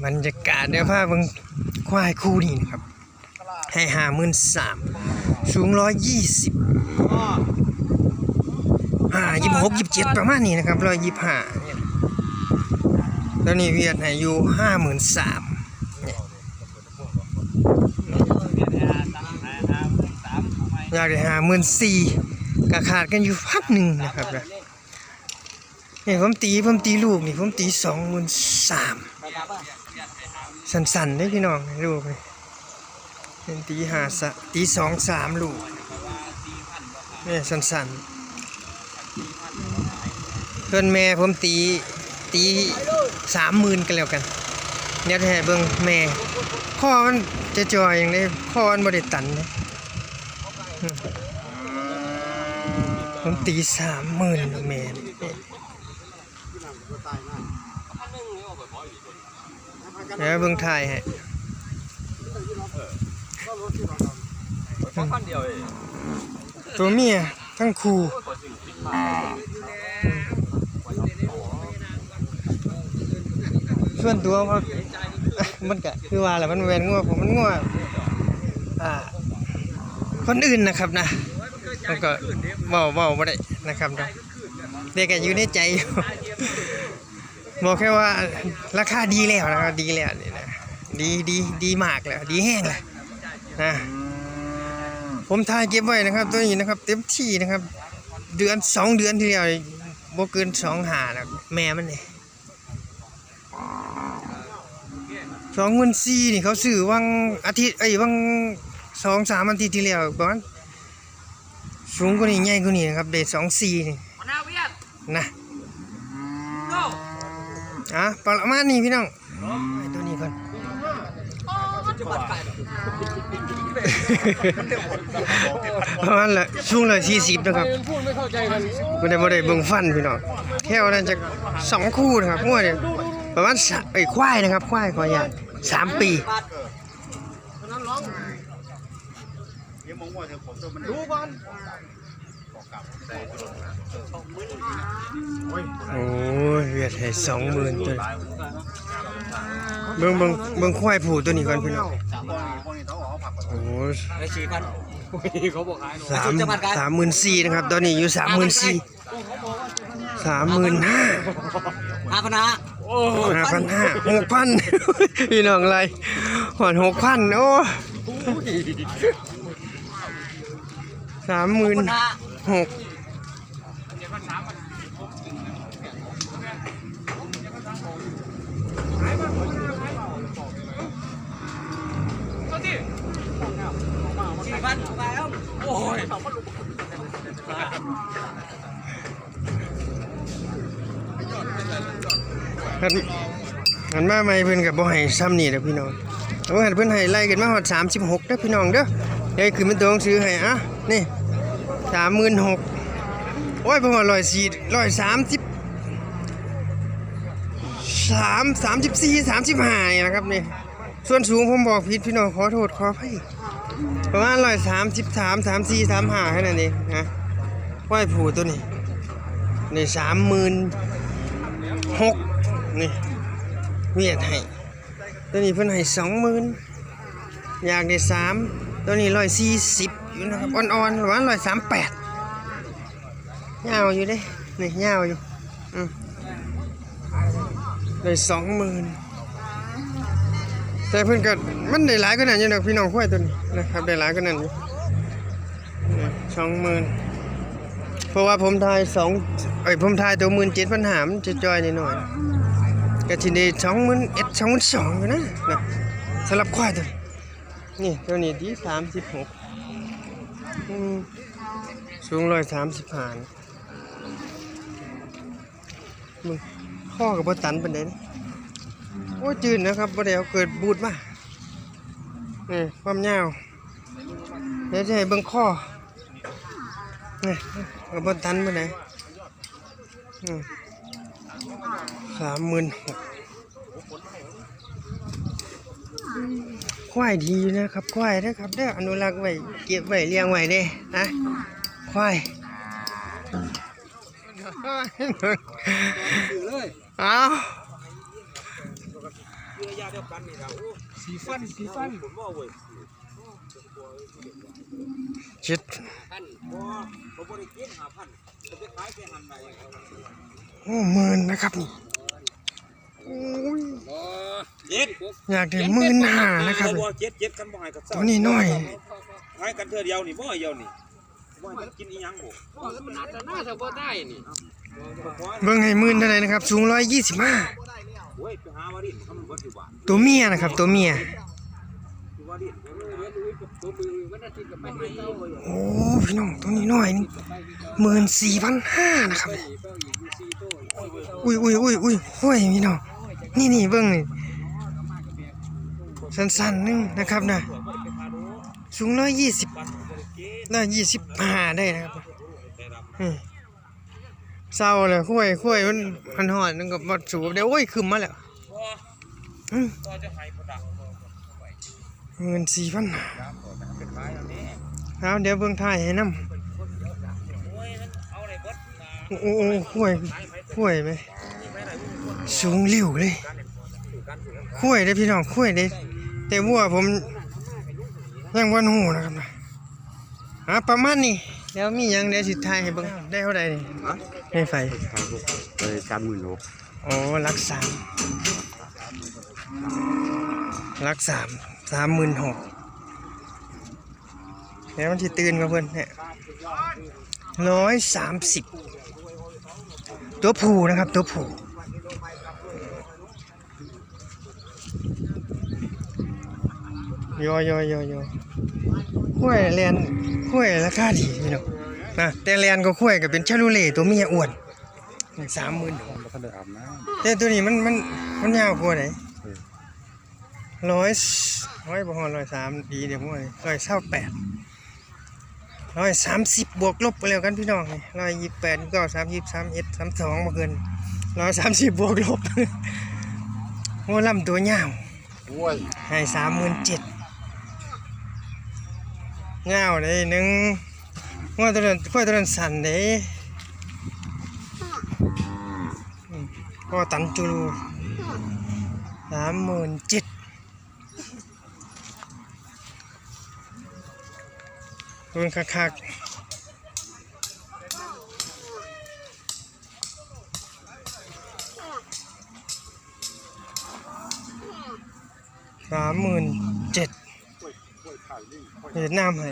บรรยากาศเนี่ยภาพมึงควายคู่นี่นะครับให้53,000สูง12026 27ประมาณนี้นะครับ125แล้วนี่เวียดให้อยู่53,000อยากได้54,000ก็ขาดกันอยู่พักหนึ่งนะครับนะนี่ผมตีลูกนี่ผมตี23,000สั่นๆได้พี่น้องลูกนี่เป็นตี23ลูกนี่สั่นๆเพื่อนแม่ผมตี30,000กันแล้วกันเนี่ยแท้เบิ่งแม่ข้อมันจะจอยอย่างนี้ข้อมันบ่ได้ตันเลยผมตี30,000แม่แล้วเบิ่งถ่ายให้ตัวเมียทั้งคู่ส่วนตัวมันก็คือว่าแหละมันแวนงัวผมมันงัวคนอื่นนะครับนะมันก็เว้าบ่ได้นะครับนะเด็กก็อยู่ในใจบอกแค่ว่าราคาดีแล้วนะครับดีแล้วนี่นะดีมากแล้วดีแห้งแล้วนะผมถ่ายเก็บไว้นะครับตัวนี้นะครับเต็มที่นะครับ2 เดือนที่แล้วบ่เกิน2 หาแล้วแม่มันนี่24,000นี่เขาซื้อวังอาทิตย์วัง2-3 อาทิตย์ที่แล้วประมาณสูงกว่านี้ใหญ่กว่านี้นะครับได้24,000นี่นะประมาณนี้พี่น้องตัวนี้ก่อนประมาณละสูง140นะครับบ่ได้เบิ่งฟันพี่น้องแค่ว่านั้นจะ2 คู่นะครับงัวเนี่ยประมาณควายนะครับควายขออย่าง3 ปีโอ้ยเวียดให้20,000ตัวเบิ่งควายผูตัวนี้ก่อนพี่น้องโอ้ยเขาบอก34,000นะครับตอนนี้อยู่34,000 35,000 6,000พี่น้องอะไรหอด 6,000โอ้36,000โอ้ยหันมาใหม่เพิ่นกับบ่ให้ซ้ำนี่เด้อพี่น้องเอาให้เพิ่นให้ไล่กันมาฮอด36เด้อพี่น้องเด้อเดี๋ยวขึ้นเป็นตัวหนังสือให้นี่36,000โอ้ยบ่ฮอด34 35นะครับนี่ส่วนสูงผมบอกผิดพี่น้องขอโทษขออภัยประมาณ133 34 35แค่นั้นเองนะควายผูตัวนี้นี่36,000นี่เวียดให้ตัวนี้เพิ่นให้20,000อยากได้3ตัวนี้140อยู่นะครับอ่อนๆประมาณ138ยาวอยู่เด้นี่ยาวอยู่ได้20,000แต่เพิ่นก็มันได้หลายกว่านั้นอยู่ดอกพี่น้องควายตัวนี้นะครับได้หลายกว่านั้นอยู่20,000เพราะว่าผมทายผมทายตัว17,500มันจะจอยนิดหน่อยก็สิได้21,000 22,000อยู่นะสำหรับควายตัวนี่ตัวนี้ที่36สูง135มึงข้อก็บ่ตันปานใดนะโอ้จืดนะครับบ่ได้เอาเกิดบูดมานี่ความยาวเดี๋ยวจะให้เบิ่งข้อนี่ก็บ่ตันปานใด36,000ควายดีนะครับควายนะครับเด้ออนุรักษ์ไว้เก็บไว้เลี้ยงไว้เด้นะควายเอา สีฟันเจ็ดโอ้หมื่นนะครับนี่โอ้ยอยากได้15,000นะครับตัวนี้น้อยให้กันเธอเดียวนี่บ่เดียวนี่บ่ให้กินอีหยังบ่มันน่าจะบ่ได้นี่เบิ่งให้หมื่นเท่าไหร่นะครับสูง125โอ้ยไปหาว่าดิทำมันบ่สิว่าตัวเมียนะครับตัวเมียโอ้พี่น้องตัวนี้น้อยนี่14,500นะครับอุ้ยโอ้ยพี่น้องนี่เบิ่งนี่สั้นๆนึงนะครับนะสูง125ได้นะครับเศร้าเลยคุ้ยมันหอดนึงกับวัดสูบเดี๋ยวโอ้ยขึ้นมาแล้ว14,000ครับเดี๋ยวเบิ่งถ่ายให้น้ำโอ้คุ้ยไหมสูงลิ่วเลยคุ้ยได้พี่น้องคุ้ยได้แต่วัวผมยังวันหูนะครับประมาณนี้แล้วมียังเดี๋ยวสิถ่ายให้เบิ่งได้เท่าใดนี่ให้ไฟ30,000โอ้รัก3 36,000แล้วมันสิตื่นกับเพิ่นเนี่ย130ตัวผู้นะครับตัวผู้ยคุ้ยแลนคุ้ยราคาดีพี่น้องนะแต่แลนก็คุ้ยก็เป็นชาลูเล่ตัวเมียอ้วน30,000แต่ตัวนี้มันยาวกว่าไหน100บ่ฮอด103ดีเดี๋ยวผมว่า128 130บวกลบไปแล้วกันพี่น้อง128ก็33 32บ่เกิน130บวกลบโอ้ลำตัวยาวให้37,000เงาเลยนึงว่าตัวนั้นสั่นเลยก็ตันจูรู37,000เบิ่งคัก37,000เวียดนามให้